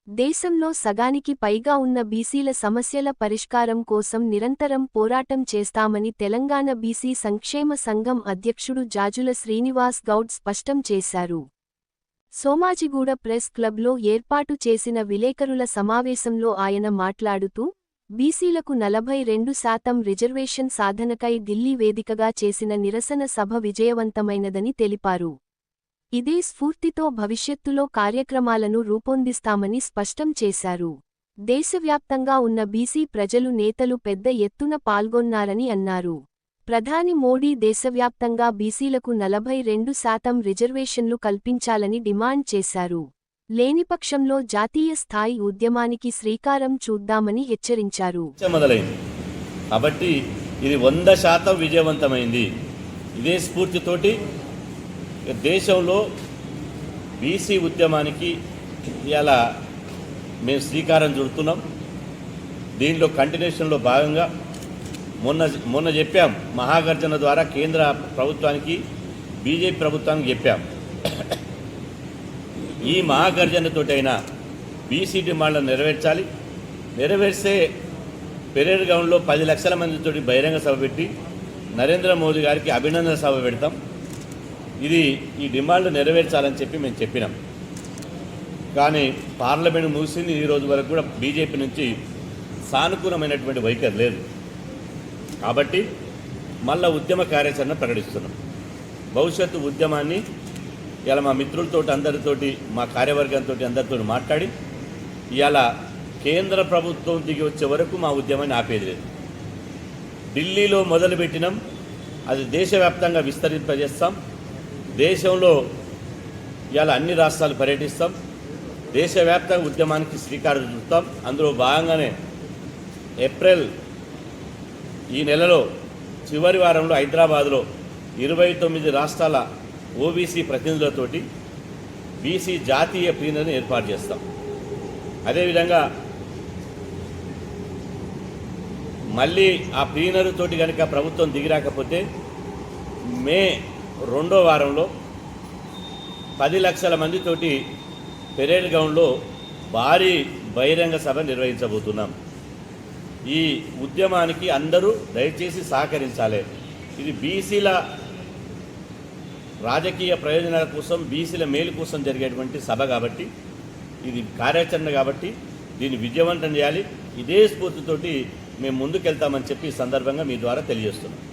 దేశంలో సగానికి పైగా ఉన్న బీసీల సమస్యల పరిష్కారం కోసం నిరంతరం పోరాటం చేస్తామని తెలంగాణ బీసీ సంక్షేమ సంఘం అధ్యక్షుడు జాజుల శ్రీనివాస్ గౌడ్ స్పష్టం చేశారు. సోమాజిగూడ ప్రెస్ క్లబ్లో ఏర్పాటు చేసిన విలేకరుల సమావేశంలో ఆయన మాట్లాడుతూ, బీసీలకు 42% రిజర్వేషన్ సాధనకై ఢిల్లీ వేదికగా చేసిన నిరసన సభ విజయవంతమైనదని తెలిపారు. ఇదే స్ఫూర్తితో భవిష్యత్తులో కార్యక్రమాలను రూపొందిస్తామని స్పష్టం చేశారు. దేశవ్యాప్తంగా ఉన్న బీసీ ప్రజలు నేతలు పెద్ద ఎత్తున పాల్గొన్నారని అన్నారు. ప్రధాని మోడీ దేశవ్యాప్తంగా బీసీలకు 42% రిజర్వేషన్లు కల్పించాలని డిమాండ్ చేశారు. లేనిపక్షంలో జాతీయ స్థాయి ఉద్యమానికి శ్రీకారం చుద్దామని హెచ్చరించారు. కాబట్టి ఇది 100% విజయవంతమైంది. ఇదే స్ఫూర్తితోటి దేశంలో బీసీ ఉద్యమానికి ఇలా మేము శ్రీకారం చుడుతున్నాం. దీనిలో కంటిన్యూషన్లో భాగంగా మొన్న చెప్పాం, మహాగర్జన ద్వారా కేంద్ర ప్రభుత్వానికి బీజేపీ ప్రభుత్వానికి చెప్పాం. ఈ మహాగర్జనతోటైనా బీసీ డిమాండ్లను నెరవేర్చాలి. నెరవేర్స్తే పెరేడ్ గ్రౌండ్లో 10 లక్షల మందితోటి బహిరంగ సభ పెట్టి నరేంద్ర మోదీ గారికి అభినందన సభ పెడతాం. ఇది ఈ డిమాండ్ నెరవేర్చాలని చెప్పి మేము చెప్పినాం. కానీ పార్లమెంట్ ముగిసింది, ఈ రోజు వరకు కూడా బీజేపీ నుంచి సానుకూలమైనటువంటి వైఖరి లేదు. కాబట్టి మళ్ళా ఉద్యమ కార్యాచరణ ప్రకటిస్తున్నాం. భవిష్యత్తు ఉద్యమాన్ని ఇలా మా మిత్రులతో అందరితోటి, మా కార్యవర్గంతో అందరితో మాట్లాడి ఇవాళ కేంద్ర ప్రభుత్వం దిగి వచ్చే వరకు మా ఉద్యమాన్ని ఆపేది లేదు. ఢిల్లీలో మొదలుపెట్టినాం, అది దేశవ్యాప్తంగా విస్తరింపజేస్తాం. దేశంలో ఇవాళ అన్ని రాష్ట్రాలు పర్యటిస్తాం. దేశవ్యాప్తంగా ఉద్యమానికి శ్రీకారం చుడతాం. అందులో భాగంగానే ఏప్రిల్ ఈ నెలలో చివరి వారంలో హైదరాబాద్లో 29 రాష్ట్రాల ఓబీసీ ప్రతినిధులతోటి బీసీ జాతీయ ప్లీనరీని ఏర్పాటు చేస్తాం. అదేవిధంగా మళ్ళీ ఆ ప్లీనరీ తోటి కనుక ప్రభుత్వం దిగిరాకపోతే మే 2వ వారంలో 10 లక్షల మందితోటి పెరేడ్ గ్రౌండ్లో భారీ బహిరంగ సభ నిర్వహించబోతున్నాం. ఈ ఉద్యమానికి అందరూ దయచేసి సహకరించాలి. ఇది బీసీల రాజకీయ ప్రయోజనాల కోసం, బీసీల మేలు కోసం జరిగేటువంటి సభ కాబట్టి, ఇది కార్యాచరణ కాబట్టి దీన్ని విజయవంతం చేయాలి. ఇదే స్ఫూర్తితోటి మేము ముందుకెళ్తామని చెప్పి ఈ సందర్భంగా మీ ద్వారా తెలియజేస్తున్నాం.